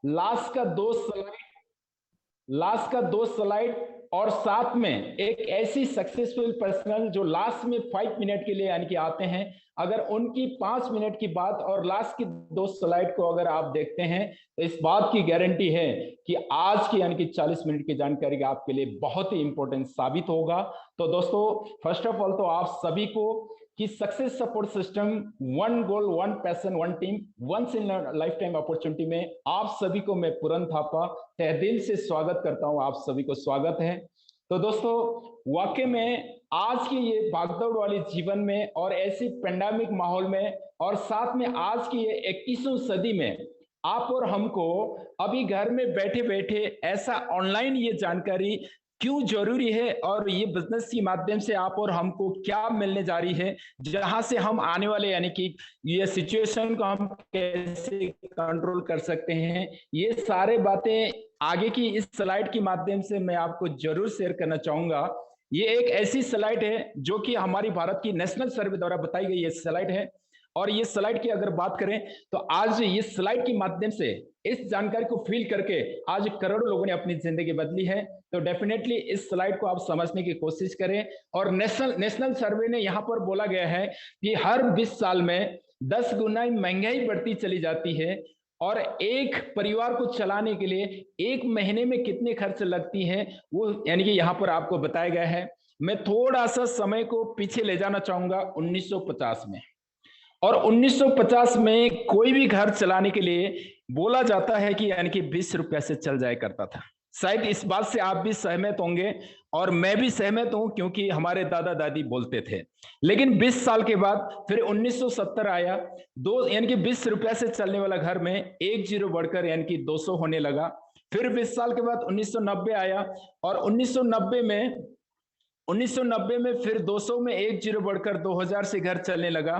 Last का 2 slide और साथ में एक ऐसी सक्सेसफुल पर्सनल जो लास्ट में 5 मिनट के लिए यानी कि आते हैं। अगर उनकी 5 मिनट की बात और लास्ट की 2 स्लाइड को अगर आप देखते हैं तो इस बात की गारंटी है कि आज की यानी कि 40 मिनट की जानकारी आपके लिए बहुत ही इंपॉर्टेंट साबित होगा। तो दोस्तों, फर्स्ट ऑफ ऑल तो आप सभी को कि success support system, one goal, one passion, one team, once in lifetime opportunity में आप सभी को मैं पूरन थापा तहे दिल से स्वागत करता हूं। आप सभी को स्वागत है। तो दोस्तों, वाकई में आज की ये भागदौड़ वाली जीवन में और ऐसी पेंडेमिक माहौल में और साथ में आज की ये 21वीं सदी में आप और हमको अभी घर में बैठे बैठे ऐसा ऑनलाइन ये जानकारी क्यों जरूरी है और ये बिजनेस के माध्यम से आप और हमको क्या मिलने जा रही है, जहां से हम आने वाले यानी कि ये सिचुएशन को हम कैसे कंट्रोल कर सकते हैं, ये सारे बातें आगे की इस स्लाइड के माध्यम से मैं आपको जरूर शेयर करना चाहूंगा। ये एक ऐसी स्लाइड है जो कि हमारी भारत की नेशनल सर्वे द्वारा बताई गई ये स्लाइड है। और ये स्लाइड की अगर बात करें तो आज ये स्लाइड के माध्यम से इस जानकारी को फील करके आज करोड़ों लोगों ने अपनी जिंदगी बदली है। तो डेफिनेटली इस स्लाइड को आप समझने की कोशिश करें। और नेशनल सर्वे ने यहाँ पर बोला गया है कि हर 20 साल में 10 गुना महंगाई बढ़ती चली जाती है और एक परिवार को चलाने के लिए एक महीने में कितने खर्च लगती है वो यानी कि यहाँ पर आपको बताया गया है। मैं थोड़ा सा समय को पीछे ले जाना चाहूंगा 1950 में। और 1950 में कोई भी घर चलाने के लिए बोला जाता है कि यानी कि 20 रुपए से चल जाया करता था। शायद इस बात से आप भी सहमत होंगे और मैं भी सहमत हूं, क्योंकि हमारे दादा दादी बोलते थे। लेकिन 20 साल के बाद फिर 1970 आया, दो यानी कि 20 रुपए से चलने वाला घर में एक जीरो बढ़कर यानी कि 200 होने लगा। फिर 20 साल के बाद 1990 आया और 1990 में फिर 200 में एक जीरो बढ़कर 2000 से घर चलने लगा।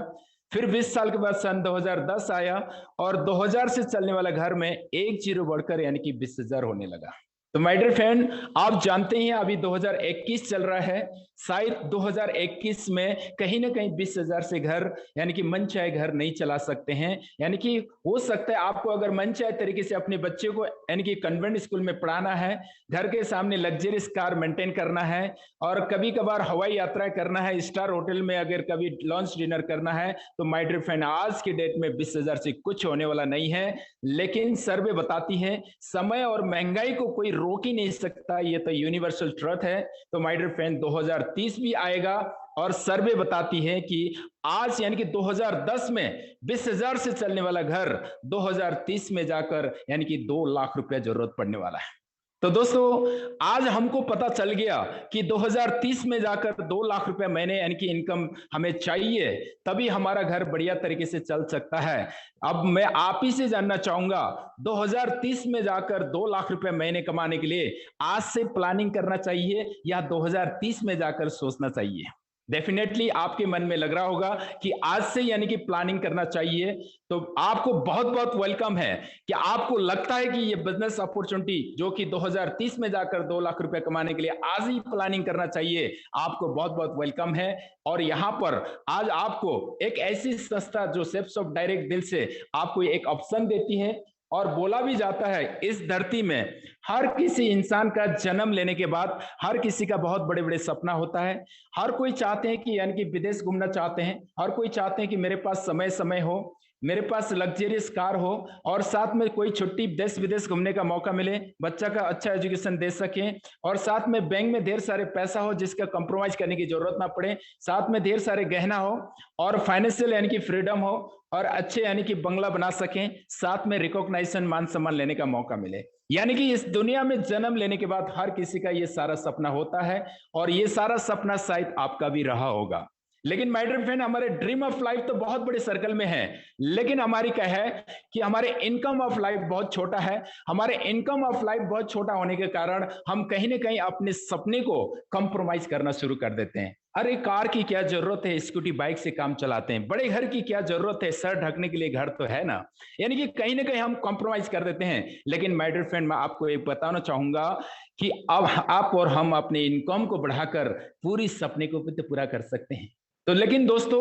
फिर 20 साल के बाद सन 2010 आया और 2000 से चलने वाला घर में एक जीरो बढ़कर यानी कि 20,000 होने लगा। तो माय डियर फ्रेंड, आप जानते हैं अभी 2021 चल रहा है। शायद 2021 में कहीं ना कहीं 20,000 से घर यानी कि मन चाहे घर नहीं चला सकते हैं। यानी कि हो सकता है आपको अगर मन चाहे तरीके से अपने बच्चे को यानी कि कन्वेंट स्कूल में पढ़ाना है, घर के सामने लग्जरियस कार मेंटेन करना है और कभी कभार हवाई यात्रा करना है, स्टार होटल में अगर कभी लंच डिनर करना है, तो माय डियर फ्रेंड आज की डेट में 20,000 से कुछ होने वाला नहीं है। लेकिन सर्वे बताती है समय और महंगाई को कोई रोक ही नहीं सकता, ये तो यूनिवर्सल ट्रुथ है। तो माय डियर फ्रेंड 2030 भी आएगा और सर्वे बताती है कि आज यानी कि 2010 में 20,000 से चलने वाला घर 2030 में जाकर यानी कि 2 लाख रुपए जरूरत पड़ने वाला है। तो दोस्तों, आज हमको पता चल गया कि 2030 में जाकर 2 लाख रुपए महीने यानी कि इनकम हमें चाहिए, तभी हमारा घर बढ़िया तरीके से चल सकता है। अब मैं आप ही से जानना चाहूंगा, 2030 में जाकर 2 लाख रुपए महीने कमाने के लिए आज से प्लानिंग करना चाहिए या 2030 में जाकर सोचना चाहिए? डेफिनेटली आपके मन में लग रहा होगा कि आज से यानी कि प्लानिंग करना चाहिए। तो आपको बहुत बहुत वेलकम है कि आपको लगता है कि ये बिजनेस अपॉर्चुनिटी जो कि 2030 में जाकर 2 लाख रुपए कमाने के लिए आज ही प्लानिंग करना चाहिए, आपको बहुत बहुत वेलकम है। और यहाँ पर आज आपको एक ऐसी संस्था जो सेफ्स ऑफ डायरेक्ट दिल से आपको एक ऑप्शन देती है। और बोला भी जाता है इस धरती में हर किसी इंसान का जन्म लेने के बाद हर किसी का बहुत बड़े बड़े सपना होता है। हर कोई चाहते हैं कि यानी कि विदेश घूमना चाहते हैं, हर कोई चाहते हैं कि मेरे पास समय हो, मेरे पास लग्जरियस कार हो और साथ में कोई छुट्टी देश विदेश घूमने का मौका मिले, बच्चा का अच्छा एजुकेशन दे सकें और साथ में बैंक में ढेर सारे पैसा हो जिसका कंप्रोमाइज करने की जरूरत ना पड़े, साथ में ढेर सारे गहना हो और फाइनेंशियल यानी कि फ्रीडम हो और अच्छे यानी कि बंगला बना सकें, साथ में रिकॉग्नाइजेशन मान सम्मान लेने का मौका मिले। यानी कि इस दुनिया में जन्म लेने के बाद हर किसी का ये सारा सपना होता है और ये सारा सपना शायद आपका भी रहा होगा। लेकिन माय डियर फ्रेंड, हमारे ड्रीम ऑफ लाइफ तो बहुत बड़े सर्कल में है, लेकिन हमारी क्या है कि हमारे इनकम ऑफ लाइफ बहुत छोटा है। हमारे इनकम ऑफ लाइफ बहुत छोटा होने के कारण हम कहीं ना कहीं अपने सपने को कंप्रोमाइज करना शुरू कर देते हैं। अरे कार की क्या जरूरत है, स्कूटी बाइक से काम चलाते हैं। बड़े घर की क्या जरूरत है, सर ढकने के लिए घर तो है ना। यानी कि कहीं ना कहीं हम कॉम्प्रोमाइज कर देते हैं। लेकिन माय डियर फ्रेंड, मैं आपको एक बताना चाहूंगा कि अब आप और हम अपने इनकम को बढ़ाकर पूरी सपने को भी तो पूरा कर सकते हैं। तो लेकिन दोस्तों,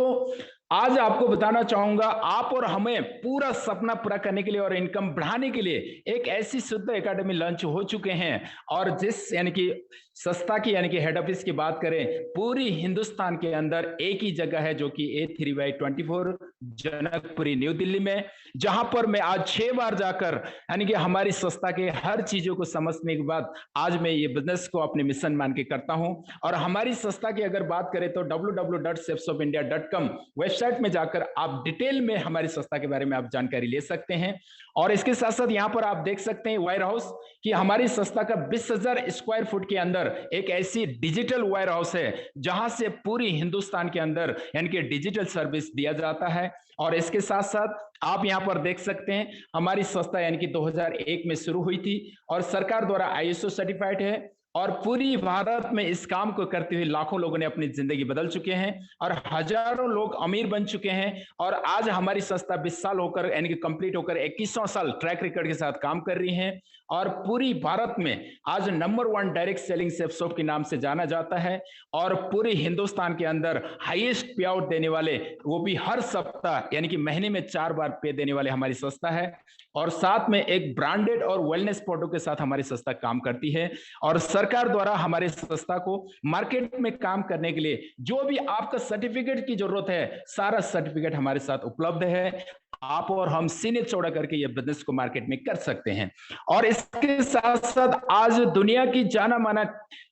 आज आपको बताना चाहूंगा, आप और हमें पूरा सपना पूरा करने के लिए और इनकम बढ़ाने के लिए एक ऐसी शुद्ध एकेडमी लॉन्च हो चुके हैं। और जिस यानी कि संस्था की यानी कि हेड ऑफिस की बात करें, पूरी हिंदुस्तान के अंदर एक ही जगह है जो कि A3/24 जनकपुरी न्यू दिल्ली में, जहां पर मैं आज 6 बार जाकर यानी कि हमारी संस्था के हर चीजों को समझने के बाद आज मैं ये बिजनेस को अपने मिशन मान के करता हूं। और हमारी संस्था की अगर बात करें तो www.safesofindia.com वेबसाइट में जाकर आप डिटेल में हमारी संस्था के बारे में आप जानकारी ले सकते हैं। और इसके साथ साथ यहाँ पर आप देख सकते हैं वायर हाउस कि हमारी संस्था का 20,000 स्क्वायर फुट के अंदर एक ऐसी डिजिटल वायर हाउस है जहां से पूरी हिंदुस्तान के अंदर यानी कि डिजिटल सर्विस दिया जाता है। और इसके साथ साथ आप यहां पर देख सकते हैं हमारी संस्था यानी कि 2001 में शुरू हुई थी और सरकार द्वारा ISO सर्टिफाइड है। और पूरी भारत में इस काम को करते हुए लाखों लोगों ने अपनी जिंदगी बदल चुके हैं और हजारों लोग अमीर बन चुके हैं। और आज हमारी संस्था 20 साल होकर यानी कि कंप्लीट होकर 21वां साल ट्रैक रिकॉर्ड के साथ काम कर रही है। और पूरी भारत में आज नंबर 1 डायरेक्ट सेलिंग सेफसॉफ्ट के नाम से जाना जाता है। और पूरे हिंदुस्तान के अंदर हाईएस्ट पे आउट देने वाले, वो भी हर सप्ताह यानी कि महीने में 4 बार पे देने वाले हमारी संस्था है। और साथ में एक ब्रांडेड और वेलनेस प्रोडक्ट के साथ हमारी संस्था काम करती है। और सरकार द्वारा हमारे संस्था को मार्केट में काम करने के लिए जो भी आपका सर्टिफिकेट की जरूरत है, सारा सर्टिफिकेट हमारे साथ उपलब्ध है। आप और हम सीने चौड़ा करके ये बिजनेस को मार्केट में कर सकते हैं। और इसके साथ साथ आज दुनिया की जाना माना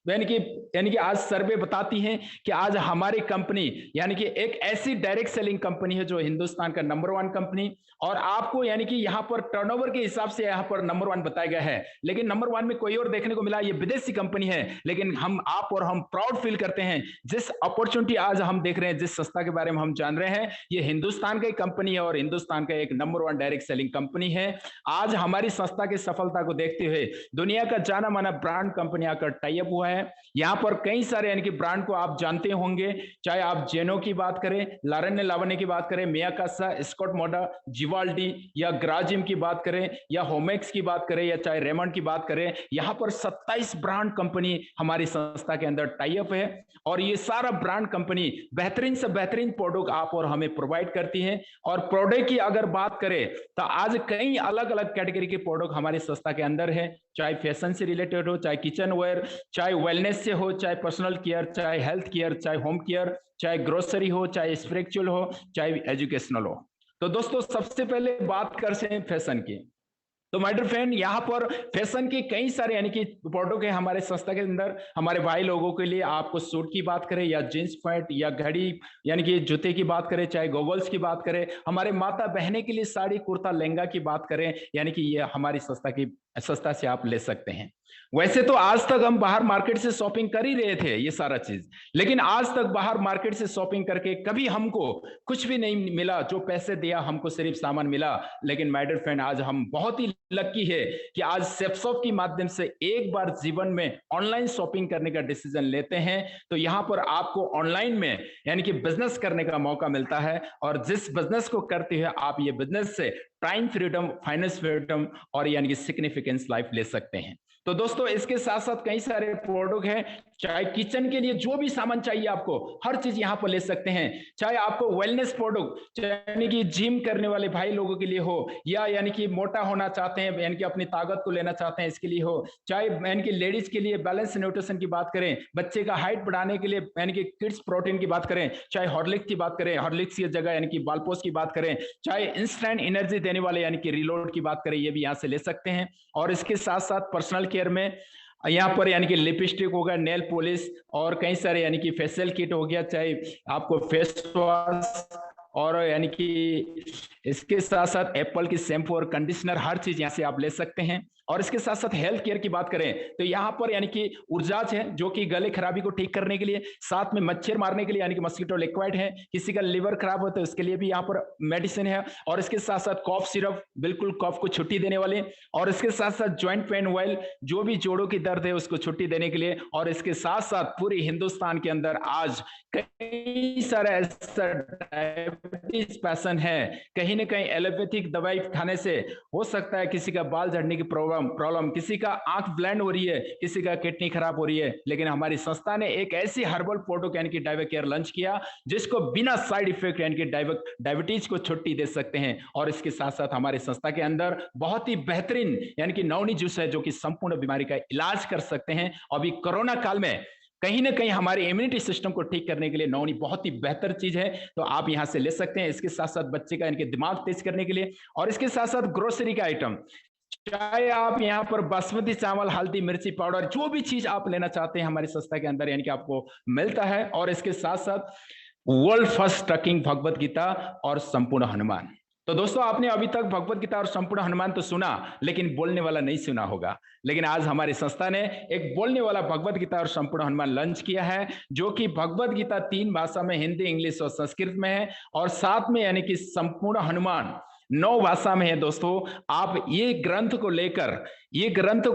यानी कि आज सर्वे बताती हैं कि आज हमारी कंपनी यानी कि एक ऐसी डायरेक्ट सेलिंग कंपनी है जो हिंदुस्तान का नंबर 1 कंपनी। और आपको यानी कि यहाँ पर टर्नओवर के हिसाब से यहाँ पर नंबर 1 बताया गया है, लेकिन नंबर 1 में कोई और देखने को मिला, ये विदेशी कंपनी है। लेकिन आप और हम प्राउड फील करते हैं, जिस अपॉर्चुनिटी आज हम देख रहे हैं, जिस संस्था के बारे में हम जान रहे हैं, ये हिंदुस्तान की कंपनी है और हिंदुस्तान का एक नंबर 1 डायरेक्ट सेलिंग कंपनी है। आज हमारी संस्था की सफलता को देखते हुए दुनिया का जाना माना ब्रांड कंपनी आकर टाई अप हुआ है। यहाँ पर कई सारे यानी कि ब्रांड को आप जानते होंगे, चाहे आप जेनो की बात करें, लारन्य लावण्य की बात करें, मियाकासा, स्कॉट मोडा, जिवाल्डी या ग्राजिम की बात करें, या होमेक्स की बात करें, या चाहे रेमंड की बात करें, यहाँ पर 27 ब्रांड कंपनी हमारी संस्था के अंदर टाई अप है। और ये सारा ब्रांड कंपनी बेहतरीन से बेहतरीन प्रोडक्ट आप और हमें प्रोवाइड करती है। और प्रोडक्ट की अगर बात करें तो आज कई अलग अलग कैटेगरी के प्रोडक्ट हमारी संस्था के अंदर है, चाहे फैशन से रिलेटेड हो, चाहे किचन वेयर, चाहे वेलनेस से हो, चाहे पर्सनल केयर, चाहे हेल्थ केयर, चाहे होम केयर, चाहे ग्रोसरी हो, चाहे स्पिरिचुअल हो, चाहे एजुकेशनल हो। तो दोस्तों सबसे पहले बात करते हैं फैशन की। तो माय डियर फ्रेंड, यहाँ पर फैशन के कई सारे यानी कि प्रोडक्ट है हमारे संस्था के अंदर। हमारे भाई लोगों के लिए आपको सूट की बात करें या जींस पैंट या घड़ी यानी कि जूते की बात करें, चाहे गॉगल्स की बात करें, हमारे माता बहने के लिए साड़ी कुर्ता लहंगा की बात करें, यानी कि ये हमारी संस्था से आप ले सकते हैं। वैसे तो आज तक हम बाहर मार्केट से शॉपिंग कर ही रहे थे ये सारा चीज, लेकिन आज तक बाहर मार्केट से शॉपिंग करके कभी हमको कुछ भी नहीं मिला, जो पैसे दिया हमको सिर्फ सामान मिला। लेकिन माय डियर फ्रेंड, आज हम बहुत ही लकी है कि आज सेफसॉफ्ट के माध्यम से एक बार जीवन में ऑनलाइन शॉपिंग करने का डिसीजन लेते हैं तो यहाँ पर आपको ऑनलाइन में यानी कि बिजनेस करने का मौका मिलता है। और जिस बिजनेस को करते हैं आप, ये बिजनेस से टाइम फ्रीडम, फाइनेंस फ्रीडम और यानी कि सिग्निफिकेंस लाइफ ले सकते हैं। तो दोस्तों इसके साथ साथ कई सारे प्रोडक्ट हैं, चाहे किचन के लिए जो भी सामान चाहिए आपको हर चीज यहाँ पर ले सकते हैं। चाहे आपको वेलनेस प्रोडक्ट यानी कि जिम करने वाले भाई लोगों के लिए हो, या यानी कि मोटा होना चाहते हैं यानी कि अपनी ताकत को लेना चाहते हैं इसके लिए हो, चाहे यानी कि लेडीज के लिए बैलेंस न्यूट्रिशन की बात करें, बच्चे का हाइट बढ़ाने के लिए यानी कि किड्स प्रोटीन की बात करें, चाहे हॉर्लिक्स की बात करें, हॉर्लिक्स की जगह यानी कि बालपोस की बात करें, चाहे इंस्टेंट एनर्जी देने वाले यानी कि रिलोड की बात करें, ये भी यहाँ से ले सकते हैं। और इसके साथ साथ पर्सनल केयर में यहाँ पर यानी कि लिपस्टिक हो गया, नेल पॉलिश और कई सारे यानी कि फेशियल किट हो गया, चाहे आपको फेस वॉश और यानी कि इसके साथ साथ एप्पल की शैम्पू और कंडीशनर, हर चीज यहाँ से आप ले सकते हैं। और इसके साथ साथ हेल्थ केयर की बात करें तो यहाँ पर यानी कि ऊर्जाज है जो कि गले खराबी को ठीक करने के लिए, साथ में मच्छर मारने के लिए यानी कि मस्कीटो लिक्विड है, किसी का लिवर खराब होता है उसके लिए भी यहाँ पर मेडिसिन है। और इसके साथ साथ कॉफ सिरप, बिल्कुल कॉफ को छुट्टी देने वाले। और इसके साथ साथ ज्वाइंट पेन ऑयल, जो भी जोड़ों की दर्द है उसको छुट्टी देने के लिए। और इसके साथ साथ पूरे हिंदुस्तान के अंदर आज कई सारे ऐसा डायबिटीज पेशेंट है, कहीं ना कहीं एलोपैथिक दवाई खाने से हो सकता है किसी का बाल झड़ने की प्रॉब्लम, किसी का आंख ब्लैंड हो रही है, किसी का किडनी खराब हो रही है, लेकिन हमारी संस्था ने एक ऐसी हर्बल प्रोडक्ट यानी कि डायबेकेयर लॉन्च किया जिसको बिना साइड इफेक्ट यानी कि डायबिटीज को छुट्टी दे सकते हैं। और इसके साथ साथ हमारी संस्था के अंदर बहुत ही बेहतरीन यानी कि नवनी जूस है जो कि संपूर्ण बीमारी का इलाज कर सकते हैं। अभी कोरोना काल में कहीं ना कहीं हमारे इम्यूनिटी सिस्टम को ठीक करने के लिए नौनी बहुत ही बेहतर चीज है, तो आप यहां से ले सकते हैं। इसके साथ साथ बच्चे का इनके दिमाग तेज करने के लिए, और इसके साथ साथ ग्रोसरी का आइटम, चाहे आप यहाँ पर बासमती चावल, हल्दी, मिर्ची पाउडर, जो भी चीज आप लेना चाहते हैं हमारी संस्था के अंदर यानी कि आपको मिलता है। और इसके साथ साथ world first trucking Bhagavad Gita और संपूर्ण हनुमान। तो दोस्तों, आपने अभी तक भगवत गीता और संपूर्ण हनुमान तो सुना, लेकिन बोलने वाला नहीं सुना होगा। लेकिन आज हमारी संस्था ने एक बोलने वाला भगवत गीता और संपूर्ण हनुमान लॉन्च किया है, जो कि भगवत गीता 3 भाषा में, हिंदी, इंग्लिश और संस्कृत में है, और साथ में यानी कि संपूर्ण हनुमान 9 भाषा में है। दोस्तों, आप ये ग्रंथ को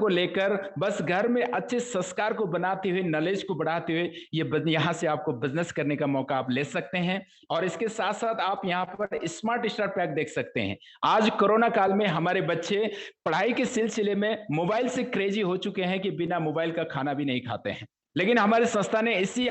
लेकर बस घर में अच्छे संस्कार को बनाते हुए, नॉलेज को बढ़ाते हुए, ये यहाँ से आपको बिजनेस करने का मौका आप ले सकते हैं। और इसके साथ साथ आप यहाँ पर स्मार्ट स्टार पैक देख सकते हैं। आज कोरोना काल में हमारे बच्चे पढ़ाई के सिलसिले में मोबाइल से क्रेजी हो चुके हैं कि बिना मोबाइल का खाना भी नहीं खाते हैं, लेकिन हमारी संस्था ने इसी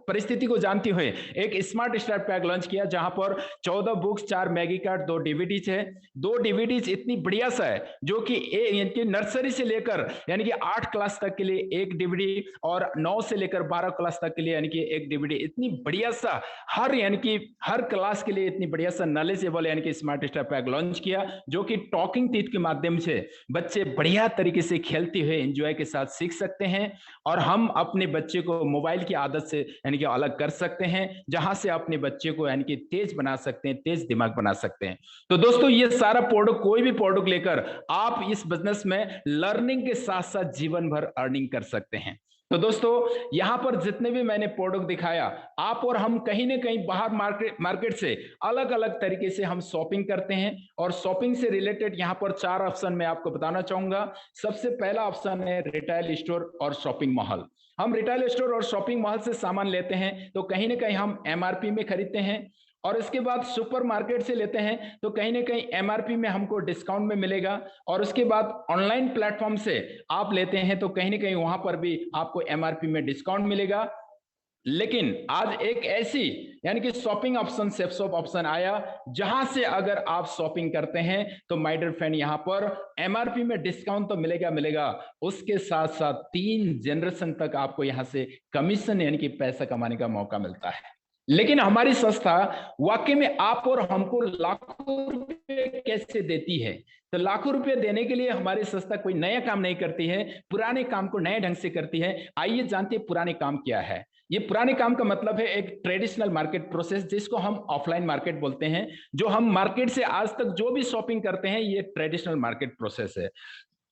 परिस्थिति को जानते हुए एक स्मार्ट स्टार पैक लॉन्च किया, जहां पर 14 बुक्स, 4 मैगी कार्ड, 2 डीवीडीज है। 2 डीवीडीज इतनी बढ़िया सा है जो कि नर्सरी से लेकर यानी कि 8 क्लास तक के लिए एक डीवीडी, और 9 से लेकर 12 क्लास तक के लिए यानी कि एक डीवीडी। इतनी बढ़िया सा यानी कि हर क्लास के लिए इतनी बढ़िया सा नॉलेजेबल यानी कि स्मार्ट स्टार पैक लॉन्च किया, जो कि टॉकिंग टीथ के माध्यम से बच्चे बढ़िया तरीके से खेलते हुए एंजॉय के साथ सीख सकते हैं। और हम अपने बच्चे को मोबाइल की आदत से यानी कि अलग कर सकते हैं, जहां से अपने बच्चे को यानी कि तेज बना सकते हैं, तेज दिमाग बना सकते हैं। तो दोस्तों, ये सारा प्रोडक्ट, कोई भी प्रोडक्ट लेकर आप इस बिजनेस में लर्निंग के साथ साथ जीवन भर अर्निंग कर सकते हैं। तो दोस्तों, यहां पर जितने भी मैंने प्रोडक्ट दिखाया, आप और हम कहीं ना कहीं बाहर मार्केट से अलग अलग तरीके से हम शॉपिंग करते हैं, और शॉपिंग से रिलेटेड यहां पर 4 ऑप्शन मैं आपको बताना चाहूंगा। सबसे पहला ऑप्शन है रिटेल स्टोर और शॉपिंग मॉल। हम रिटेल स्टोर और शॉपिंग मॉल से सामान लेते हैं तो कहीं ना कहीं हम एमआरपी में खरीदते हैं, और इसके बाद सुपर मार्केट से लेते हैं तो कहीं ना कहीं एमआरपी में हमको डिस्काउंट में मिलेगा, और उसके बाद ऑनलाइन प्लेटफॉर्म से आप लेते हैं तो कहीं ना कहीं वहां पर भी आपको एमआरपी में डिस्काउंट मिलेगा। लेकिन आज एक ऐसी यानी कि shopping option, safe shop option आया, जहां से अगर आप शॉपिंग करते हैं तो माय डियर फ्रेंड, यहां पर एमआरपी में डिस्काउंट तो मिलेगा, उसके साथ साथ 3 जनरेशन तक आपको यहां से कमीशन यानी कि पैसा कमाने का मौका मिलता है। लेकिन हमारी संस्था वाकई में आप और हमको लाखों रुपए कैसे देती है? तो लाखों रुपए देने के लिए हमारी संस्था कोई नया काम नहीं करती है, पुराने काम को नए ढंग से करती है। आइए जानते हैं पुराने काम क्या है। ये पुराने काम का मतलब है एक ट्रेडिशनल मार्केट प्रोसेस, जिसको हम ऑफलाइन मार्केट बोलते हैं। जो हम मार्केट से आज तक जो भी शॉपिंग करते हैं, ये ट्रेडिशनल मार्केट प्रोसेस है।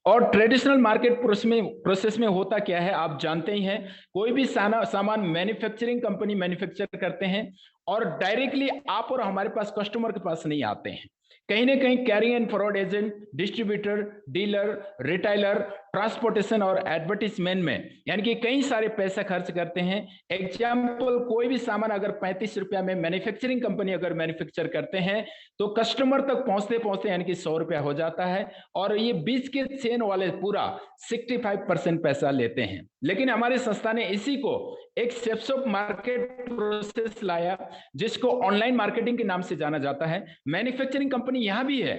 और ट्रेडिशनल मार्केट प्रोसेस में होता क्या है, आप जानते ही हैं। कोई भी सामान मैन्युफैक्चरिंग कंपनी मैन्युफैक्चर करते हैं, और डायरेक्टली आप और हमारे पास, कस्टमर के पास नहीं आते हैं। कहीं ना कहीं carrying and forward agent, distributor, dealer, retailer, transportation और एडवर्टीजमेंट में यानी कि कई सारे पैसा खर्च करते हैं। एग्जाम्पल, कोई भी सामान अगर 35 रुपया में मैन्युफैक्चरिंग कंपनी अगर मैन्युफैक्चर करते हैं तो कस्टमर तक पहुंचते पहुंचते यानी कि 100 रुपया हो जाता है, और ये बीच के चेन वाले पूरा 65% पैसा लेते हैं। लेकिन हमारी संस्था ने इसी को एक सेफ मार्केट प्रोसेस लाया, जिसको ऑनलाइन मार्केटिंग के नाम से जाना जाता है। मैन्युफैक्चरिंग कंपनी यहां भी है,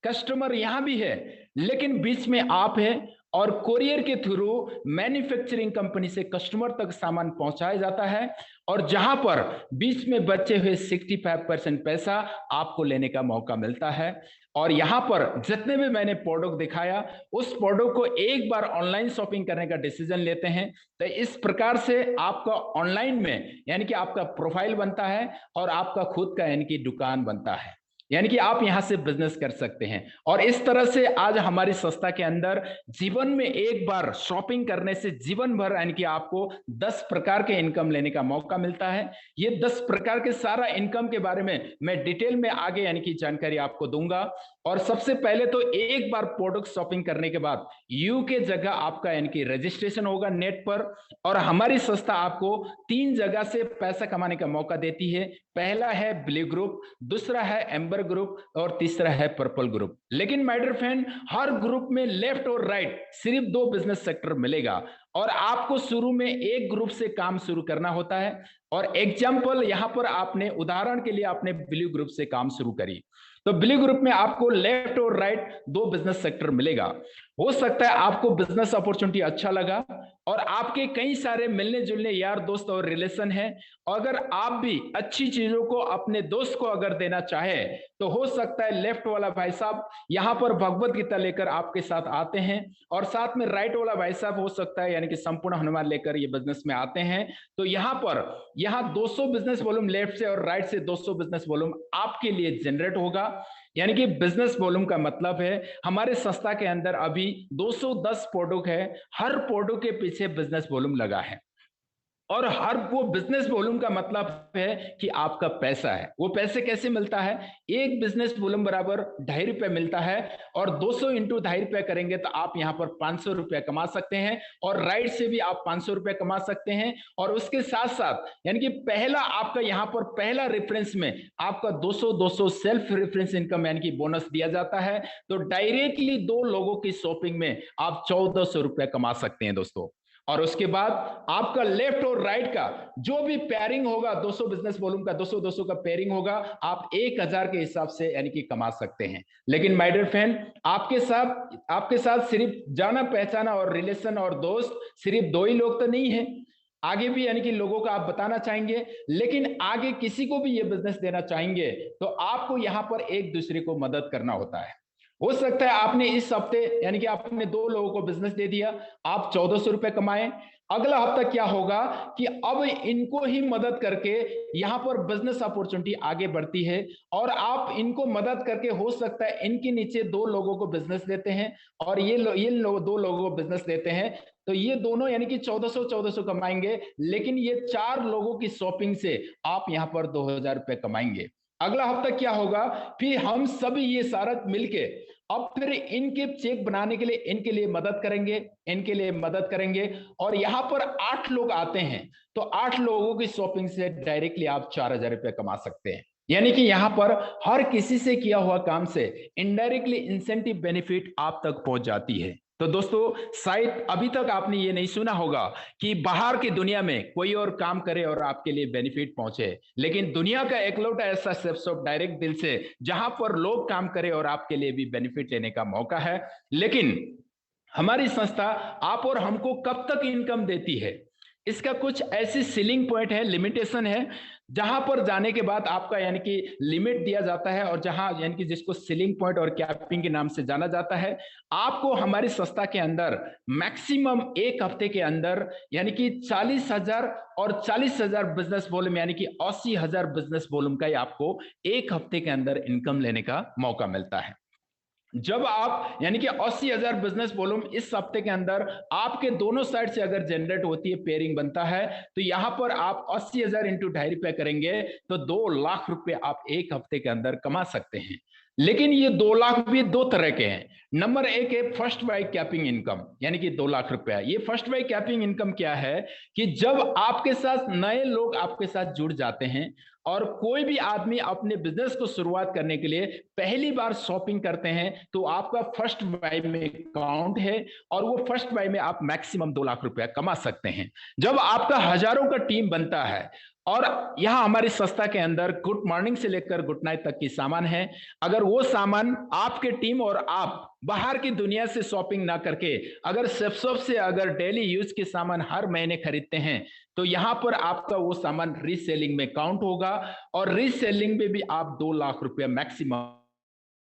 कस्टमर यहां भी है, लेकिन बीच में आप है, और कोरियर के थ्रू मैन्युफैक्चरिंग कंपनी से कस्टमर तक सामान पहुंचाया जाता है, और जहां पर बीच में बचे हुए 65% पैसा आपको लेने का मौका मिलता है। और यहां पर जितने भी मैंने प्रोडक्ट दिखाया, उस प्रोडक्ट को एक बार ऑनलाइन शॉपिंग करने का डिसीजन लेते हैं, तो इस प्रकार से आपका ऑनलाइन में यानी कि आपका प्रोफाइल बनता है, और आपका खुद का यानी कि दुकान बनता है, यानी कि आप यहां से बिजनेस कर सकते हैं। और इस तरह से आज हमारी संस्था के अंदर जीवन में एक बार शॉपिंग करने से जीवन भर यानी कि आपको 10 प्रकार के इनकम लेने का मौका मिलता है। ये 10 प्रकार के सारा इनकम के बारे में मैं डिटेल में आगे यानी कि जानकारी आपको दूंगा। और सबसे पहले तो एक बार प्रोडक्ट शॉपिंग करने के बाद यू के जगह आपका यानी कि रजिस्ट्रेशन होगा नेट पर। और हमारी संस्था आपको 3 जगह से पैसा कमाने का मौका देती है। पहला है ब्लू ग्रुप, दूसरा है एम्बर ग्रुप और तीसरा है पर्पल ग्रुप। लेकिन माय डियर फ्रेंड, हर ग्रुप में लेफ्ट और राइट सिर्फ 2 बिजनेस सेक्टर मिलेगा और आपको शुरू में एक ग्रुप से काम शुरू करना होता है। और एग्जाम्पल यहां पर आपने उदाहरण के लिए आपने ब्लू ग्रुप से काम शुरू करी, तो ब्लू ग्रुप में आपको लेफ्ट और राइट 2 बिजनेस सेक्टर मिलेगा। हो सकता है आपको बिजनेस अपॉर्चुनिटी अच्छा लगा और आपके कई सारे मिलने जुलने यार दोस्त और रिलेशन है। अगर आप भी अच्छी चीजों को अपने दोस्त को अगर देना चाहे तो हो सकता है लेफ्ट वाला भाई साहब यहां पर भगवत गीता लेकर आपके साथ आते हैं और साथ में राइट वाला भाई साहब हो सकता है यानी कि संपूर्ण हनुमान लेकर ये बिजनेस में आते हैं। तो यहाँ 200 बिजनेस वॉल्यूम लेफ्ट से और राइट से 200 बिजनेस वॉल्यूम आपके लिए जनरेट होगा। यानी कि बिजनेस वॉल्यूम का मतलब है हमारे संस्था के अंदर अभी 210 प्रोडक्ट है, हर प्रोडक्ट के पीछे बिजनेस वॉल्यूम लगा है। और हर वो बिजनेस वॉल्यूम का मतलब है कि आपका पैसा है, वो पैसे कैसे मिलता है। एक बिजनेस वॉल्यूम बराबर ₹2.5 मिलता है और 200 इंटू ₹2.5 करेंगे तो आप यहाँ पर ₹500 कमा सकते हैं और राइट से भी आप ₹500 कमा सकते हैं। और उसके साथ साथ यानी कि पहला आपका यहाँ पर पहला रेफरेंस में आपका 200 सेल्फ रेफरेंस इनकम यानी कि बोनस दिया जाता है। तो डायरेक्टली 2 लोगों की शॉपिंग में आप ₹1400 कमा सकते हैं दोस्तों। और उसके बाद आपका लेफ्ट और राइट का जो भी पेयरिंग होगा 200 बिजनेस वॉल्यूम का 200 का पेयरिंग होगा आप 1000 के हिसाब से यानी कि कमा सकते हैं। लेकिन माय डियर फ्रेंड, आपके साथ सिर्फ जाना पहचाना और रिलेशन और दोस्त सिर्फ 2 ही लोग तो नहीं है, आगे भी यानी कि लोगों का आप बताना चाहेंगे। लेकिन आगे किसी को भी ये बिजनेस देना चाहेंगे तो आपको यहाँ पर एक दूसरे को मदद करना होता है। हो सकता है आपने इस हफ्ते यानी कि आपने 2 लोगों को बिजनेस दे दिया, आप ₹1400 कमाए। अगला हफ्ता क्या होगा कि अब इनको ही मदद करके यहाँ पर बिजनेस अपॉर्चुनिटी आगे बढ़ती है और आप इनको मदद करके हो सकता है इनके नीचे 2 लोगों को बिजनेस देते हैं और ये 2 लोगों को बिजनेस देते हैं। तो ये दोनों यानी कि 1400 कमाएंगे, लेकिन ये 4 लोगों की शॉपिंग से आप यहाँ पर ₹2000 कमाएंगे। अगला हफ्ता क्या होगा, फिर हम सभी ये सारा मिलके अब फिर इनके चेक बनाने के लिए इनके लिए मदद करेंगे और यहाँ पर 8 लोग आते हैं तो 8 लोगों की शॉपिंग से डायरेक्टली आप ₹4000 कमा सकते हैं। यानी कि यहाँ पर हर किसी से किया हुआ काम से इनडायरेक्टली इंसेंटिव बेनिफिट आप तक पहुंच जाती है। तो दोस्तों, शायद अभी तक आपने ये नहीं सुना होगा कि बाहर की दुनिया में कोई और काम करे और आपके लिए बेनिफिट पहुंचे, लेकिन दुनिया का एकलौता ऐसा सेप्सॉफ्ट डायरेक्ट दिल से जहां पर लोग काम करें और आपके लिए भी बेनिफिट लेने का मौका है। लेकिन हमारी संस्था आप और हमको कब तक इनकम देती है, इसका कुछ ऐसी सीलिंग पॉइंट है, लिमिटेशन है, जहां पर जाने के बाद आपका यानी कि लिमिट दिया जाता है और जहां यानी कि जिसको सीलिंग पॉइंट और कैपिंग के नाम से जाना जाता है। आपको हमारी संस्था के अंदर मैक्सिमम एक हफ्ते के अंदर यानी कि 40,000 और 40,000 बिजनेस वॉल्यूम यानी कि 80,000 बिजनेस वॉल्यूम का ही आपको एक हफ्ते के अंदर इनकम लेने का मौका मिलता है। जब आप यानी कि 80,000 बिजनेस वॉल्यूम इस हफ्ते के अंदर आपके दोनों साइड से अगर जनरेट होती है, पेयरिंग बनता है, तो यहां पर आप 80,000 इंटू ₹2.5 करेंगे तो ₹2,00,000 आप एक हफ्ते के अंदर कमा सकते हैं। लेकिन ये 2,00,000 भी 2 तरह के हैं। नंबर 1 है फर्स्ट बाय कैपिंग इनकम यानी कि ₹2,00,000। ये फर्स्ट बाय कैपिंग इनकम क्या है कि जब आपके साथ नए लोग आपके साथ जुड़ जाते हैं और कोई भी आदमी अपने बिजनेस को शुरुआत करने के लिए पहली बार शॉपिंग करते हैं तो आपका फर्स्ट बाय में काउंट है और वो फर्स्ट बाय में आप मैक्सिमम ₹2,00,000 कमा सकते हैं। जब आपका हजारों का टीम बनता है और यहां हमारी संस्था के अंदर गुड मॉर्निंग से लेकर गुड नाइट तक की सामान है, अगर वो सामान आपके टीम और आप बाहर की दुनिया से शॉपिंग ना करके अगर सेप्सॉप से अगर डेली यूज के सामान हर महीने खरीदते हैं तो यहां पर आपका वो सामान रीसेलिंग में काउंट होगा और रीसेलिंग में भी आप ₹2,00,000 मैक्सिमम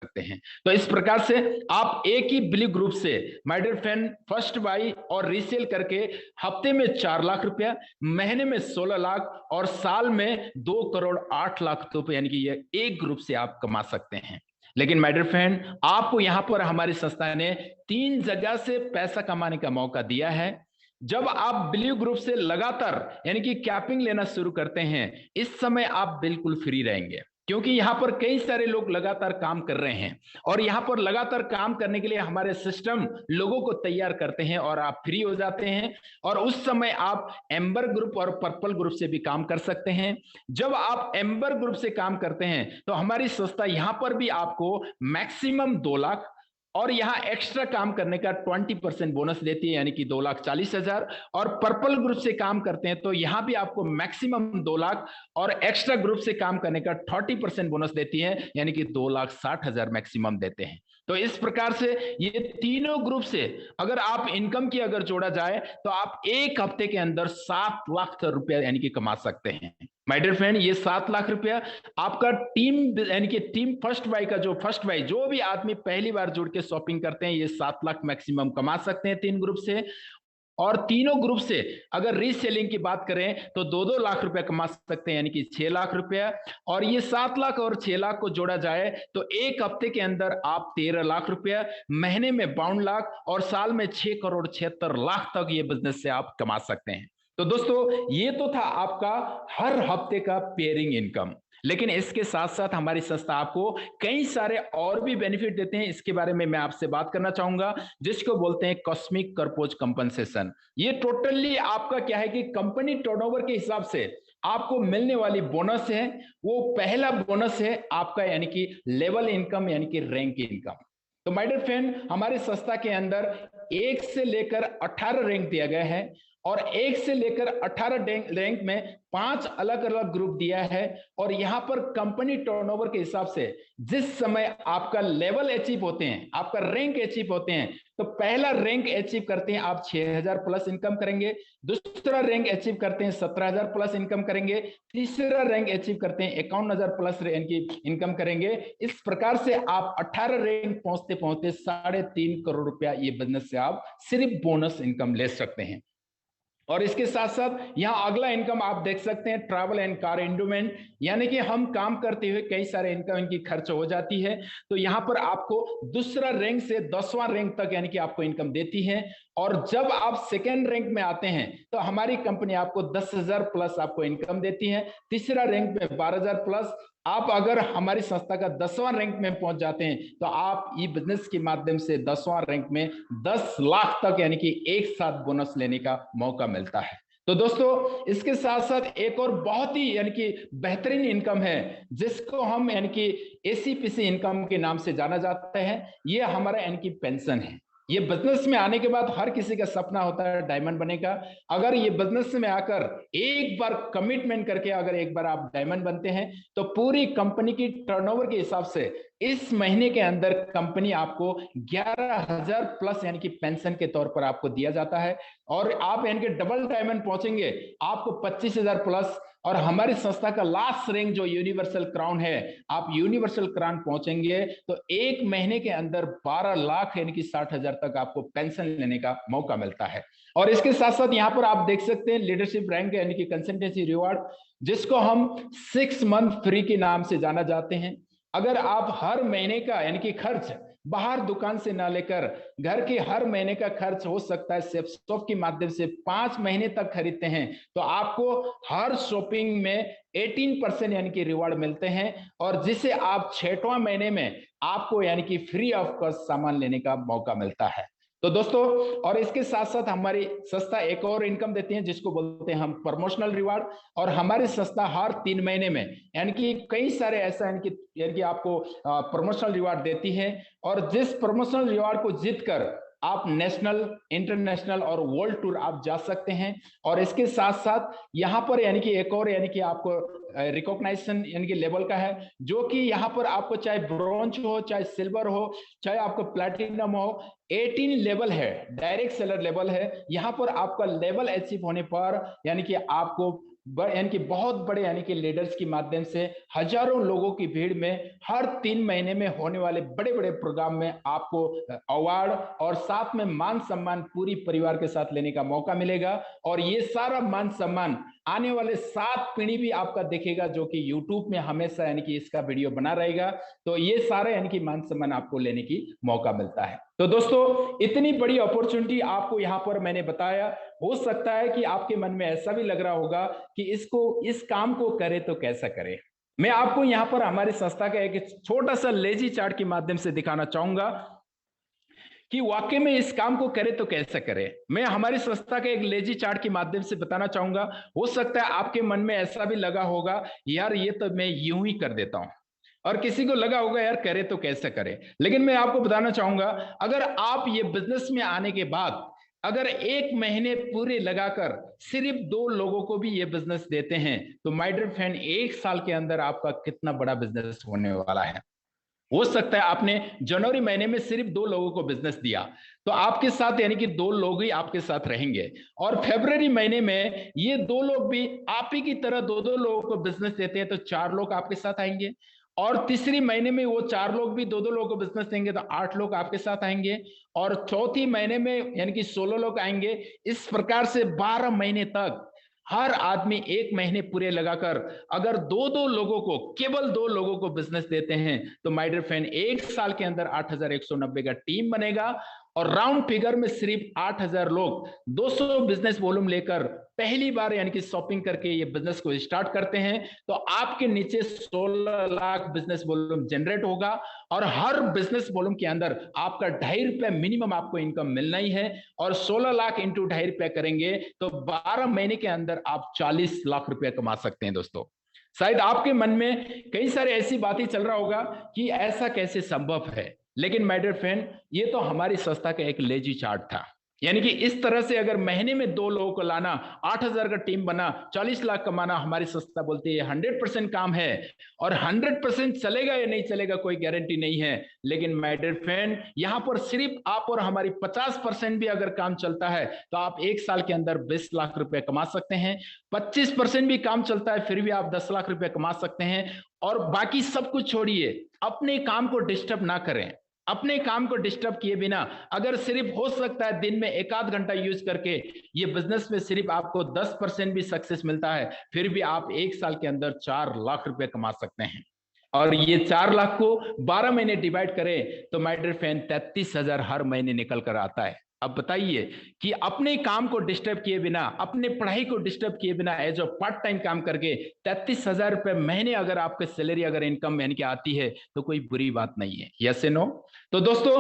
सकते हैं। तो इस प्रकार से आप एक ही ब्लू ग्रुप से my dear friend first buy और रीसेल करके हफ्ते में ₹4,00,000, महीने में 16 लाख और साल में 2,08,00,000 यानी कि ये एक ग्रुप से आप कमा सकते हैं। लेकिन माय डियर फ्रेंड, आपको यहां पर हमारी संस्था ने 3 जगह से पैसा कमाने का मौका दिया है। जब आप ब्लू ग्रुप से लगातार यानी कि कैपिंग लेना शुरू करते हैं, इस समय आप बिल्कुल फ्री रहेंगे। क्योंकि यहाँ पर कई सारे लोग लगातार काम कर रहे हैं और यहाँ पर लगातार काम करने के लिए हमारे सिस्टम लोगों को तैयार करते हैं और आप फ्री हो जाते हैं और उस समय आप एम्बर ग्रुप और पर्पल ग्रुप से भी काम कर सकते हैं। जब आप एम्बर ग्रुप से काम करते हैं तो हमारी संस्था यहाँ पर भी आपको मैक्सिमम 2 लाख और यहाँ एक्स्ट्रा काम करने का 20% बोनस देती है, यानी कि 2,40,000। और पर्पल ग्रुप से काम करते हैं तो यहाँ भी आपको मैक्सिमम 2 लाख और एक्स्ट्रा ग्रुप से काम करने का 30% बोनस देती है, यानी कि 2,60,000 मैक्सिमम देते हैं। तो इस प्रकार से ये तीनों ग्रुप से अगर आप इनकम की अगर जोड़ा जाए तो आप एक हफ्ते के अंदर 7 लाख रुपया यानी कि कमा सकते हैं। माय डियर फ्रेंड, ये 7 लाख रुपया आपका टीम यानी कि टीम फर्स्ट बाई का जो फर्स्ट बाई जो भी आदमी पहली बार जुड़ के शॉपिंग करते हैं, ये 7 लाख मैक्सिमम कमा सकते हैं 3 ग्रुप से। और तीनों ग्रुप से अगर रीसेलिंग की बात करें तो 2-2 लाख रुपया कमा सकते हैं, यानी कि 6 लाख रुपया। और ये 7 लाख और 6 लाख को जोड़ा जाए तो एक हफ्ते के अंदर आप 13 लाख रुपया, महीने में 52 लाख और साल में 6,76,00,000 तक ये बिजनेस से आप कमा सकते हैं। तो दोस्तों, ये तो था आपका हर हफ्ते का पेयरिंग इनकम, लेकिन इसके साथ साथ हमारी संस्था आपको कई सारे और भी बेनिफिट देते हैं। इसके बारे में मैं आपसे बात करना चाहूंगा, जिसको बोलते हैं कॉस्मिक कर्पोज कंपनसेशन। ये टोटली आपका क्या है कि कंपनी टर्नओवर के हिसाब से आपको मिलने वाली बोनस है। वो पहला बोनस है आपका, यानी कि लेवल इनकम, यानी कि रैंक इनकम। तो माय डियर फ्रेंड, हमारी संस्था के अंदर 1 से लेकर 18 रैंक दिया गया है और 1 से लेकर 18 रैंक में 5 अलग अलग ग्रुप दिया है। और यहां पर कंपनी टर्नओवर के हिसाब से जिस समय आपका लेवल अचीव होते हैं, आपका रैंक अचीव होते हैं, तो पहला रैंक अचीव करते हैं आप 6,000 प्लस इनकम करेंगे, दूसरा रैंक अचीव करते हैं 17,000 प्लस इनकम करेंगे, तीसरा रैंक अचीव करते हैं 51,000 प्लस इनकम करेंगे। इस प्रकार से आप 18 रैंक पहुंचते पहुंचते 3.5 करोड़ रुपया ये बिजनेस से आप सिर्फ बोनस इनकम ले सकते हैं। और इसके साथ साथ यहां अगला इनकम आप देख सकते हैं, ट्रैवल एंड कार एंडोमेंट, यानी कि हम काम करते हुए कई सारे इनकम इनकी खर्च हो जाती है, तो यहां पर आपको दूसरा रैंक से 10वां रैंक तक यानी कि आपको इनकम देती है। और जब आप सेकेंड रैंक में आते हैं तो हमारी कंपनी आपको 10,000 प्लस आपको इनकम देती है, तीसरा रैंक में 12,000 प्लस। आप अगर हमारी संस्था का 10वां रैंक में पहुंच जाते हैं तो आप ई बिजनेस के माध्यम से 10वां रैंक में 10 लाख तक यानी कि एक साथ बोनस लेने का मौका मिलता है। तो दोस्तों, इसके साथ साथ एक और बहुत ही यानी कि बेहतरीन इनकम है, जिसको हम यानी कि एसीपीसी इनकम के नाम से जाना जाता है। ये हमारा यानी कि पेंशन है। ये बिजनेस में आने के बाद हर किसी का सपना होता है डायमंड बनने का। अगर ये बिजनेस में आकर एक बार कमिटमेंट करके अगर एक बार आप डायमंड बनते हैं तो पूरी कंपनी की टर्नओवर के हिसाब से इस महीने के अंदर कंपनी आपको 11,000 प्लस यानी कि पेंशन के तौर पर आपको दिया जाता है। और आप यानी कि डबल डायमंड पहुंचेंगे आपको 25,000 प्लस। और हमारी संस्था का लास्ट रैंक जो यूनिवर्सल क्राउन है, आप यूनिवर्सल क्राउन पहुंचेंगे तो एक महीने के अंदर 12 लाख यानी कि 60,000 तक आपको पेंशन लेने का मौका मिलता है। और इसके साथ साथ यहाँ पर आप देख सकते हैं लीडरशिप रैंक यानी कि कंसल्टेंसी रिवार्ड, जिसको हम 6 मंथ फ्री के नाम से जाना जाते हैं। अगर आप हर महीने का यानी कि खर्च बाहर दुकान से ना लेकर घर के हर महीने का खर्च हो सकता है सेफसॉफ्ट के माध्यम से 5 महीने तक खरीदते हैं तो आपको हर शॉपिंग में 18% यानी कि रिवार्ड मिलते हैं, और जिसे आप 6वां महीने में आपको यानी कि फ्री ऑफ कॉस्ट सामान लेने का मौका मिलता है। तो दोस्तों, और इसके साथ साथ हमारी संस्था एक और इनकम देती है जिसको बोलते हैं हम प्रमोशनल रिवार्ड। और हमारी संस्था हर 3 महीने में यानी कि कई सारे ऐसा यानी कि आपको प्रमोशनल रिवार्ड देती है। और जिस प्रमोशनल रिवार्ड को जीतकर आप नेशनल, इंटरनेशनल और वर्ल्ड टूर आप जा सकते हैं। और इसके साथ साथ यहाँ पर यानी कि एक और यानी कि आपको रिकॉग्नाइजेशन यानी कि लेवल का है, जो कि यहाँ पर आपको चाहे ब्रॉन्ज हो, चाहे सिल्वर हो, चाहे आपको प्लैटिनम हो, 18 लेवल है, डायरेक्ट सेलर लेवल है। यहाँ पर आपका लेवल अचीव होने पर यानी कि आपको यानी कि बहुत बड़े यानी कि लीडर्स के माध्यम से हजारों लोगों की भीड़ में हर 3 महीने में होने वाले बड़े बड़े प्रोग्राम में आपको अवार्ड और साथ में मान सम्मान पूरी परिवार के साथ लेने का मौका मिलेगा। और ये सारा मान सम्मान आने वाले 7 पीढ़ी भी आपका देखेगा, जो कि YouTube में हमेशा यानी कि इसका वीडियो बना रहेगा। तो ये सारे यानी कि मान सम्मान आपको लेने की मौका मिलता है। तो दोस्तों, इतनी बड़ी अपॉर्चुनिटी आपको यहाँ पर मैंने बताया। हो सकता है कि आपके मन में ऐसा भी लग रहा होगा कि इस काम को करे तो कैसा करे। मैं आपको यहाँ पर हमारी संस्था का एक छोटा सा लेजी चार्ट के माध्यम से दिखाना चाहूंगा कि वाकई में इस काम को करे तो कैसे करे। मैं हमारी संस्था के एक लेजी चार्ट के माध्यम से बताना चाहूंगा। हो सकता है आपके मन में ऐसा भी लगा होगा, यार ये तो मैं यूं ही कर देता हूं, और किसी को लगा होगा यार करे तो कैसे करे। लेकिन मैं आपको बताना चाहूंगा, अगर आप ये बिजनेस में आने के बाद अगर 1 महीने पूरे लगाकर सिर्फ 2 लोगों को भी ये बिजनेस देते हैं, तो माय डियर फ्रेंड 1 साल के अंदर आपका कितना बड़ा बिजनेस होने वाला है। हो सकता है आपने जनवरी महीने में सिर्फ 2 लोगों को बिजनेस दिया, तो आपके साथ यानी कि 2 लोग ही आपके साथ रहेंगे, और फरवरी महीने में ये 2 लोग भी आप ही की तरह 2-2 लोगों को बिजनेस देते हैं, तो 4 लोग आपके साथ आएंगे। और तीसरी महीने में वो 4 लोग भी 2-2 लोगों को बिजनेस देंगे, तो 8 लोग आपके साथ आएंगे। और चौथी महीने में यानी कि 16 लोग आएंगे। इस प्रकार से 12 महीने तक हर आदमी 1 महीने पूरे लगाकर अगर 2-2 लोगों को, केवल 2 लोगों को बिजनेस देते हैं, तो माय डियर फ्रेंड 1 साल के अंदर 8,190 का टीम बनेगा। और राउंड फिगर में सिर्फ 8,000 लोग 200 बिजनेस वॉल्यूम लेकर पहली बार यानी कि शॉपिंग करके ये बिजनेस को स्टार्ट करते हैं, तो आपके नीचे 16 लाख बिजनेस वॉल्यूम जनरेट होगा। और हर बिजनेस वॉल्यूम के अंदर आपका ₹2.5 मिनिमम आपको इनकम मिलना ही है। और 16 लाख इंटू ₹2.5 करेंगे तो 12 महीने के अंदर आप 40 लाख रुपए कमा सकते हैं। दोस्तों, शायद आपके मन में कई सारे ऐसी बातें चल रहा होगा कि ऐसा कैसे संभव है, लेकिन माय डियर फ्रेंड ये तो हमारी संस्था का एक लेजी चार्ट था। यानी कि इस तरह से अगर महीने में 2 लोगों को लाना, 8,000 का टीम बना, 40 लाख कमाना, हमारी संस्था बोलती है 100% काम है। और 100% चलेगा या नहीं चलेगा कोई गारंटी नहीं है, लेकिन माय डियर फ्रेंड यहां पर सिर्फ आप और हमारी 50% भी अगर काम चलता है, तो आप 1 साल के अंदर 20 लाख रुपए कमा सकते हैं। 25% भी काम चलता है फिर भी आप 10 लाख रुपए कमा सकते हैं। और बाकी सब कुछ छोड़िए, अपने काम को डिस्टर्ब ना करें। अपने काम को डिस्टर्ब किए बिना अगर सिर्फ हो सकता है दिन में 1 आध घंटा यूज करके ये बिजनेस में सिर्फ आपको 10% भी सक्सेस मिलता है, फिर भी आप 1 साल के अंदर 4 लाख रुपए कमा सकते हैं। और ये 4 लाख को 12 महीने डिवाइड करें तो माय डियर फ्रेंड 33,000 हर महीने निकल कर आता है। अब बताइए कि अपने काम को डिस्टर्ब किए बिना, अपने पढ़ाई को डिस्टर्ब किए बिना एज अ पार्ट टाइम काम करके 33,000 रुपए महीने अगर आपके सैलरी अगर इनकम यानी कि आती है, तो कोई बुरी बात नहीं है। Yes no? तो दोस्तों,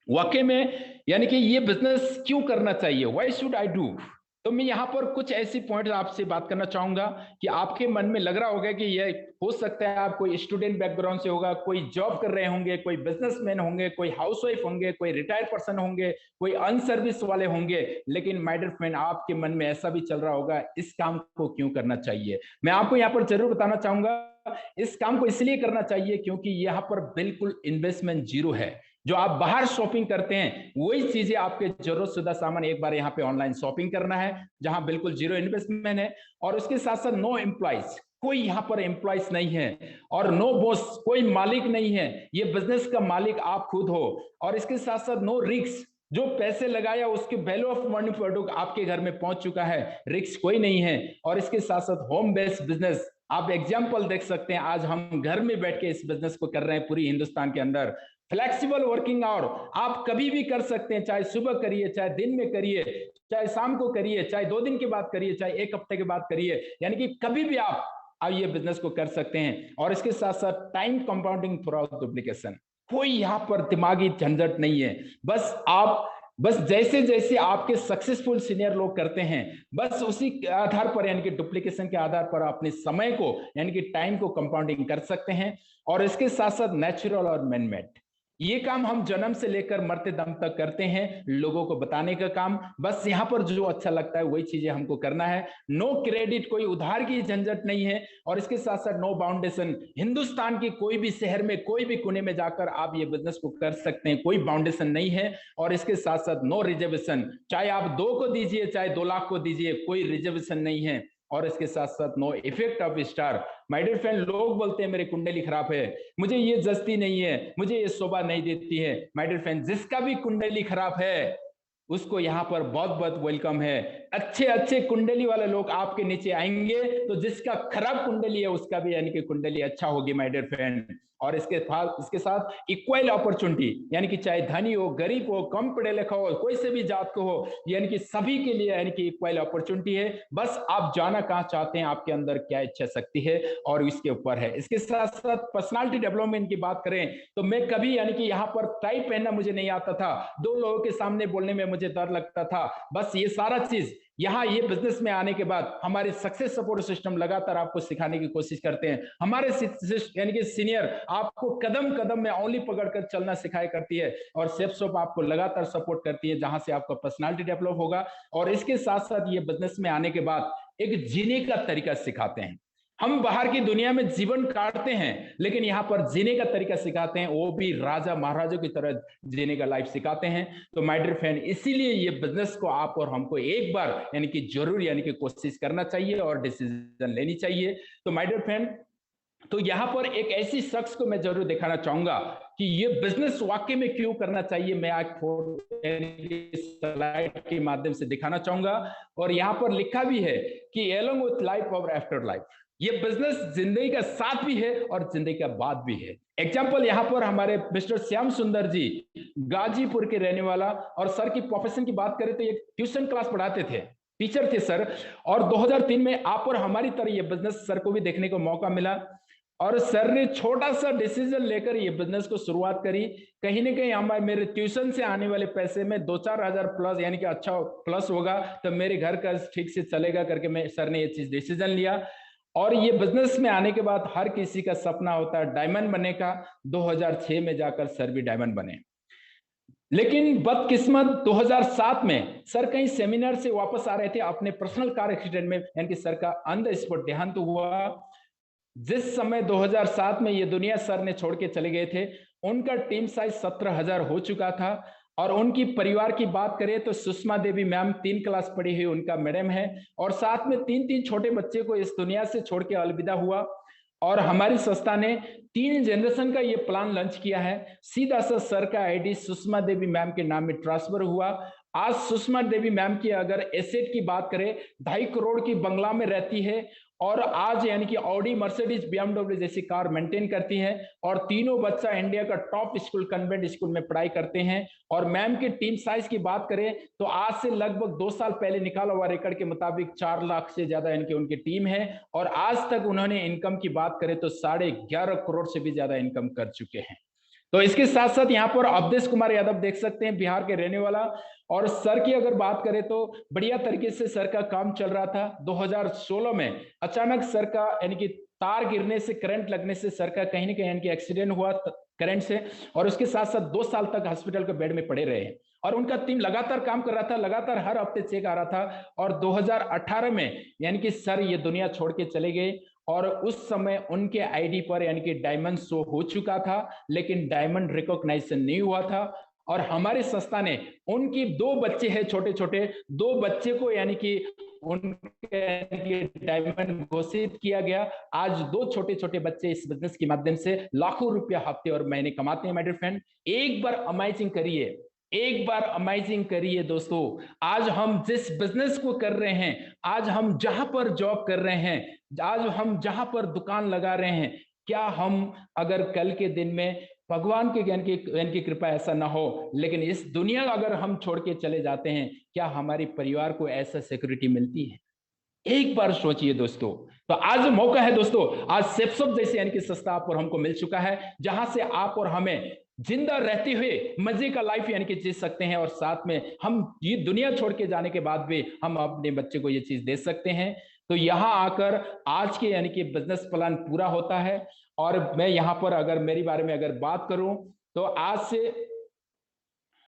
वाकई में यानी कि ये बिजनेस क्यों करना चाहिए, व्हाई शुड आई डू। तो मैं यहाँ पर कुछ ऐसी पॉइंट आपसे बात करना चाहूंगा कि आपके मन में लग रहा होगा कि ये हो सकता है आप कोई स्टूडेंट बैकग्राउंड से होगा, कोई जॉब कर रहे होंगे, कोई बिजनेसमैन होंगे, कोई हाउसवाइफ होंगे, कोई रिटायर्ड पर्सन होंगे, कोई अनसर्विस वाले होंगे। लेकिन माय डियर फ्रेंड आपके मन में ऐसा भी चल रहा होगा इस काम को क्यों करना चाहिए। मैं आपको यहाँ पर जरूर बताना चाहूंगा इस काम को इसलिए करना चाहिए क्योंकि यहाँ पर बिल्कुल इन्वेस्टमेंट जीरो है। जो आप बाहर शॉपिंग करते हैं वही चीजें आपके जरूरत शुदा सामान एक बार यहाँ पे ऑनलाइन शॉपिंग करना है, जहां बिल्कुल जीरो इन्वेस्टमेंट है। और उसके साथ साथ नो एम्प्लॉइज, कोई यहाँ पर एम्प्लॉइज नहीं है। और नो बॉस, कोई मालिक नहीं है, ये बिजनेस का मालिक आप खुद हो। और इसके साथ साथ नो रिस्क, जो पैसे लगाया उसके वैल्यू ऑफ मनी प्रोडक्ट आपके घर में पहुंच चुका है, रिस्क कोई नहीं है। और इसके साथ साथ होम बेस्ड बिजनेस, आप एग्जाम्पल देख सकते हैं, आज हम घर में बैठ के इस बिजनेस को कर रहे हैं पूरी हिंदुस्तान के अंदर। फ्लेक्सिबल वर्किंग आवर, आप कभी भी कर सकते हैं, चाहे सुबह करिए, चाहे दिन में करिए, चाहे शाम को करिए, चाहे 2 दिन के बाद करिए, चाहे 1 हफ्ते के बाद करिए, यानी कि कभी भी आप ये बिजनेस को कर सकते हैं। और इसके साथ साथ टाइम कंपाउंडिंग थ्रू डुप्लीकेशन, कोई यहाँ पर दिमागी झंझट नहीं है। बस जैसे जैसे आपके सक्सेसफुल सीनियर लोग करते हैं, बस उसी आधार पर यानी कि डुप्लीकेशन के आधार पर अपने समय को यानी कि टाइम को कंपाउंडिंग कर सकते हैं। और इसके साथ साथ नेचुरल और मैनमेड, ये काम हम जन्म से लेकर मरते दम तक करते हैं, लोगों को बताने का काम। बस यहाँ पर जो अच्छा लगता है वही चीजें हमको करना है। नो क्रेडिट, कोई उधार की झंझट नहीं है। और इसके साथ साथ नो बाउंडेशन, हिंदुस्तान के कोई भी शहर में, कोई भी कोने में जाकर आप ये बिजनेस को कर सकते हैं, कोई बाउंडेशन नहीं है। और इसके साथ साथ नो रिजर्वेशन, चाहे आप 2 को दीजिए चाहे 2 लाख को दीजिए, कोई रिजर्वेशन नहीं है। और इसके साथ साथ no effect of star. My dear friend, लोग बोलते हैं मेरी कुंडली खराब है, मुझे ये जचती नहीं है, मुझे ये शोभा नहीं देती है। माय डियर फ्रेंड, जिसका भी कुंडली खराब है उसको यहाँ पर बहुत बहुत वेलकम है। अच्छे अच्छे कुंडली वाले लोग आपके नीचे आएंगे, तो जिसका खराब कुंडली है उसका भी यानी कि कुंडली अच्छा होगी माय डियर फ्रेंड। और इसके साथ इक्वल अपॉर्चुनिटी, यानी कि चाहे धनी हो, गरीब हो, कम पढ़े लिखा हो, कोई से भी जात को हो, यानी कि सभी के लिए यानी कि इक्वल अपॉर्चुनिटी है। बस आप जाना कहाँ चाहते हैं, आपके अंदर क्या इच्छा शक्ति है, और इसके ऊपर है। इसके साथ साथ पर्सनालिटी डेवलपमेंट की बात करें तो मैं कभी यानी कि यहाँ पर टाई पहनना मुझे नहीं आता था, दो लोगों के सामने बोलने में मुझे डर लगता था। बस ये सारा चीज यहाँ ये बिजनेस में आने के बाद हमारे सक्सेस सपोर्ट सिस्टम लगातार आपको सिखाने की कोशिश करते हैं। हमारे यानी कि सीनियर आपको कदम कदम में औंगली पकड़कर चलना सिखाया करती है, और सेफ आपको लगातार सपोर्ट करती है, जहां से आपका पर्सनालिटी डेवलप होगा। और इसके साथ साथ ये बिजनेस में आने के बाद एक जीने का तरीका सिखाते हैं। हम बाहर की दुनिया में जीवन काटते हैं, लेकिन यहाँ पर जीने का तरीका सिखाते हैं, वो भी राजा महाराजों की तरह जीने का लाइफ सिखाते हैं। तो माय डियर फ्रेंड, इसीलिए ये बिजनेस को आप और हमको एक बार यानी कि जरूर यानी कि कोशिश करना चाहिए और डिसीजन लेनी चाहिए। तो माय डियर फ्रेंड, तो यहाँ पर एक ऐसी शख्स को मैं जरूर दिखाना चाहूंगा कि ये बिजनेस वाकई में क्यों करना चाहिए। मैं आज स्लाइड के माध्यम से दिखाना चाहूंगा, और यहाँ पर लिखा भी है कि एलोंग विथ लाइफ और आफ्टर लाइफ, ये बिजनेस जिंदगी का साथ भी है और जिंदगी का बाद भी है। एग्जाम्पल यहाँ पर हमारे मिस्टर श्याम सुंदर जी गाजीपुर के रहने वाला, और सर की प्रोफेशन की बात करें तो ये ट्यूशन क्लास पढ़ाते थे, टीचर थे सर। और 2003 में आप और हमारी तरह ये बिजनेस सर को भी देखने को मौका मिला, और सर ने छोटा सा डिसीजन लेकर ये बिजनेस को शुरुआत करी। कहीं ना कहीं हमारे मेरे ट्यूशन से आने वाले पैसे में 2-4 हजार प्लस यानी कि अच्छा प्लस होगा, तो मेरे घर का ठीक से चलेगा करके मैं सर ने ये चीज डिसीजन लिया। और ये बिजनेस में आने के बाद हर किसी का सपना होता है डायमंड बनने का। 2006 में जाकर सर भी डायमंड बने, लेकिन बदकिस्मत 2007 में सर कहीं सेमिनार से वापस आ रहे थे, अपने पर्सनल कार एक्सीडेंट में यानी कि सर का ऑन द स्पॉट देहांत हुआ। जिस समय 2007 में ये दुनिया सर ने छोड़ के चले गए थे, उनका टीम साइज 17,000 हो चुका था। और उनकी परिवार की बात करें तो सुषमा देवी मैम 3 क्लास पढ़ी हुई उनका मैडम है, और साथ में 3-3 छोटे बच्चे को इस दुनिया से छोड़ के अलविदा हुआ। और हमारी संस्था ने 3 जनरेशन का ये प्लान लॉन्च किया है। सीधा सा सर का आईडी सुषमा देवी मैम के नाम में ट्रांसफर हुआ। आज सुषमा देवी मैम की अगर एसेट की बात करें, 2.5 करोड़ की बंगला में रहती है, और आज यानी कि ऑडी, मर्सिडीज, बीएमडब्ल्यू जैसी कार मेंटेन करती हैं, और तीनों बच्चा इंडिया का टॉप स्कूल कन्वेंट स्कूल में पढ़ाई करते हैं। और मैम की टीम साइज की बात करें तो आज से लगभग 2 साल पहले निकाला हुआ रिकॉर्ड के मुताबिक 4 लाख से ज्यादा इनकी उनकी टीम है, और आज तक उन्होंने इनकम की बात करें तो 11.5 करोड़ से भी ज्यादा इनकम कर चुके हैं। तो इसके साथ साथ यहाँ पर अवधेश कुमार यादव देख सकते हैं, बिहार के रहने वाला। और सर की अगर बात करें तो बढ़िया तरीके से सर का काम चल रहा था। 2016 में अचानक सर का यानी कि तार गिरने से, करंट लगने से सर का कहीं ना कहीं यानी कि एक्सीडेंट हुआ करंट से, और उसके साथ साथ 2 साल तक हॉस्पिटल के बेड में पड़े रहे। और उनका टीम लगातार काम कर रहा था, लगातार हर हफ्ते चेक आ रहा था। और 2018 में यानी कि सर ये दुनिया छोड़ के चले गए, और उस समय उनके आईडी पर यानी कि डायमंड शो हो चुका था, लेकिन डायमंड रिकॉग्नाइजेशन नहीं हुआ था। और हमारी संस्था ने उनकी 2 बच्चे हैं छोटे छोटे, 2 बच्चे को यानी कि उनके डायमंड घोषित किया गया। आज 2 छोटे छोटे बच्चे इस बिजनेस के माध्यम से लाखों रुपया हफ्ते और महीने कमाते हैं। माय डियर फ्रेंड, एक बार अमेजिंग करिए, एक बार अमेजिंग करिए दोस्तों। आज हम जिस बिजनेस को कर रहे हैं, आज हम जहां पर जॉब कर रहे हैं, आज हम जहां पर दुकान लगा रहे हैं, क्या हम अगर कल के दिन में भगवान के ज्ञान की कृपा ऐसा ना हो, लेकिन इस दुनिया अगर हम छोड़ के चले जाते हैं, क्या हमारी परिवार को ऐसा सिक्योरिटी मिलती है? एक बार सोचिए दोस्तों। तो आज मौका है दोस्तों, आज सेफसब जैसे यानी कि संस्था आप और हमको मिल चुका है, जहां से आप और हमें जिंदा रहते हुए मजे का लाइफ यानी कि जी सकते हैं, और साथ में हम ये दुनिया छोड़ के जाने के बाद भी हम अपने बच्चे को ये चीज दे सकते हैं। तो यहाँ आकर आज के यानी कि बिजनेस प्लान पूरा होता है। और मैं यहाँ पर अगर मेरी बारे में अगर बात करूं तो आज से